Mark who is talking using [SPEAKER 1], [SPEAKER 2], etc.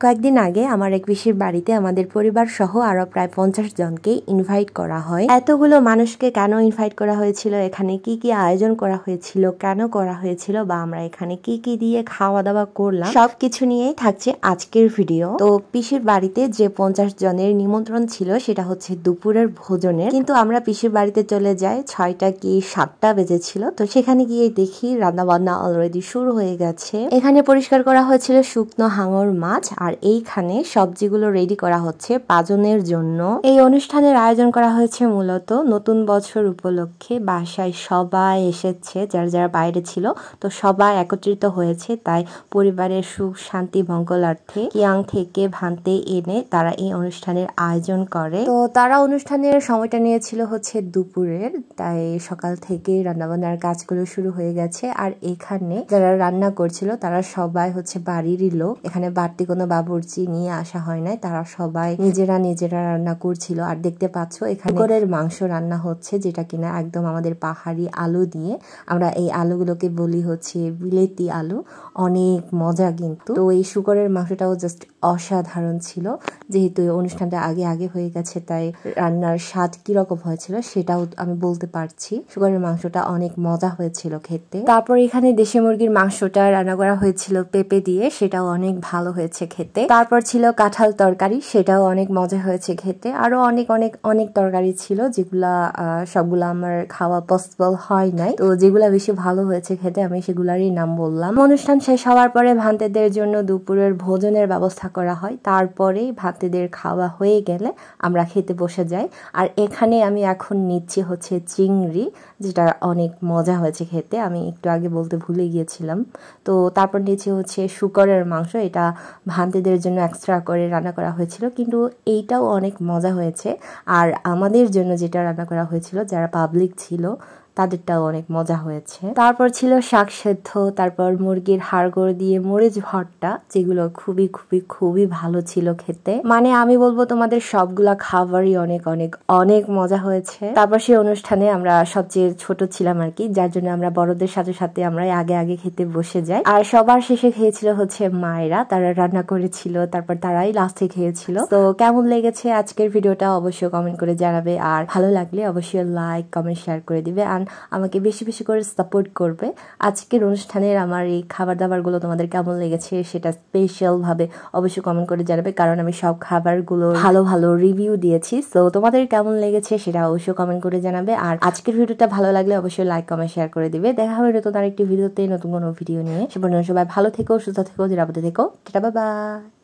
[SPEAKER 1] কয়েকদিন আগে আমার এক পিসির বাড়িতে আমাদের পরিবার সহ আরো প্রায় 50 জনকে ইনভাইট করা হয়। এতগুলো মানুষকে কেন ইনভাইট করা হয়েছিল, এখানে কি কি আয়োজন করা হয়েছিল, কেন করা হয়েছিল, বা আমরা এখানে কি কি দিয়ে খাওয়া দাওয়া করলাম, সবকিছু নিয়েই থাকছে আজকের ভিডিও। তো পিসির বাড়িতে যে 50 জনের নিমন্ত্রণ ছিল সেটা হচ্ছে দুপুরের ভোজনের, কিন্তু আমরা পিসির বাড়িতে চলে যাই 6টা কি 7টা বেজেছিল। তো সেখানে গিয়ে দেখি রান্না বান্না অলরেডি শুরু হয়ে গেছে। এখানে পরিষ্কার করা হয়েছিল শুকনো হাঙর মাছ, আর এইখানে সবজিগুলো রেডি করা হচ্ছে পাজনের জন্য। এই অনুষ্ঠানের আয়োজন করা হয়েছে মূলত নতুন বছর উপলক্ষে। বাসায় সবাই এসেছে, যারা যারা বাইরে ছিল, তো সবাই একত্রিত হয়েছে। তাই পরিবারের সুখ শান্তি মঙ্গলার্থে কিয়াং থেকে ভান্তে এনে তারা এই অনুষ্ঠানের আয়োজন করে। তো তারা অনুষ্ঠানের সময়টা নিয়েছিল হচ্ছে দুপুরের, তাই সকাল থেকে রান্নাবান্নার কাজগুলো শুরু হয়ে গেছে। আর এখানে যারা রান্না করছিল তারা সবাই হচ্ছে বাড়িরই লোক, এখানে বাড়তি কোনো বাবুর্চি নিয়ে আসা হয় নাই, তারা সবাই নিজেরা রান্না করছিল। আর দেখতে পাচ্ছ এখানে শুকরের মাংস রান্না হচ্ছে, যেটা কিনা একদম আমাদের পাহাড়ি আলু দিয়ে। আমরা এই আলুগুলোকে বলি হচ্ছে বিলেতি আলু, অনেক মজা কিন্তু। তো এই শুকরের মাংসটাও জাস্ট অসাধারণ ছিল। যেহেতু এই অনুষ্ঠানটা আগে হয়ে গেছে, তাই রান্নার স্বাদ কিরকম হয়েছিল সেটাও আমি বলতে পারছি। শুকরের মাংসটা অনেক মজা হয়েছিল খেতে। তারপর এখানে দেশি মুরগির মাংসটা রান্না করা হয়েছিল পেঁপে দিয়ে, সেটাও অনেক ভালো হয়েছে খেতে। তারপর ছিল কাঁঠাল তরকারি, সেটাও অনেক মজা হয়েছে খেতে। আরো অনেক তরকারি ছিল, যেগুলা সবগুলা আমার খাওয়া পসিবল হয় নাই। তো যেগুলা বেশি ভালো হয়েছে খেতে আমি সেগুলারই নাম বললাম। অনুষ্ঠান শেষ হওয়ার পরে ভান্তেদের জন্য দুপুরের ভোজনের ব্যবস্থা করা হয়। তারপরেই ভান্তেদের খাওয়া হয়ে গেলে আমরা খেতে বসে যাই। আর এখানে আমি এখন নিচ্ছি হচ্ছে চিংড়ি, যেটা অনেক মজা হয়েছে খেতে, আমি একটু আগে বলতে ভুলে গিয়েছিলাম। তো তারপর নিচ্ছি হচ্ছে শুকরের মাংস, এটা ভান্তেদের জন্য এক্সট্রা করে রান্না করা হয়েছিল, কিন্তু এইটাও অনেক মজা হয়েছে। আর আমাদের জন্য যেটা রান্না করা হয়েছিল, যারা পাবলিক ছিল তাদেরটাও অনেক মজা হয়েছে। তারপর ছিল শাক সেদ্ধ, তারপর মুরগির হাড়গোড় দিয়ে মরিচ ভর্তা, যেগুলো খুবই ভালো ছিল খেতে। মানে আমি বলবো তোমাদের সবগুলা খাবারই অনেক মজা হয়েছে। তারপর সেই অনুষ্ঠানে আমরা সবচেয়ে ছোট ছিলাম আর কি, যার জন্য আমরা বড়দের সাথে আমরা আগে খেতে বসে যাই। আর সবার শেষে খেয়েছিল হচ্ছে মায়েরা, তারা রান্না করেছিল, তারপর তারাই লাস্টে খেয়েছিল। তো কেমন লেগেছে আজকের ভিডিওটা অবশ্যই কমেন্ট করে জানাবে, আর ভালো লাগলে অবশ্যই লাইক কমেন্ট শেয়ার করে দিবে, আর আমাকে বেশি করে সাপোর্ট করবে। আজকের অনুষ্ঠানের আমার এই খাবার দাবারগুলো তোমাদের কেমন লেগেছে সেটা স্পেশাল ভাবে অবশ্যই কমেন্ট করে জানাবে, কারণ আমি সব খাবারগুলো ভালো রিভিউ দিয়েছি। সো তোমাদের কেমন লেগেছে সেটা অবশ্যই কমেন্ট করে জানাবে। আর আজকের ভিডিওটা ভালো লাগলে অবশ্যই লাইক কমেন্ট শেয়ার করে দিবে। দেখা হবে নতুন আরেকটি ভিডিওতে, নতুন কোনো ভিডিও নিয়ে। সে পর্যন্ত সবাই ভালো থেকো, সুস্থ থেকো, নিরাপদে থেকো। Tata, bye bye.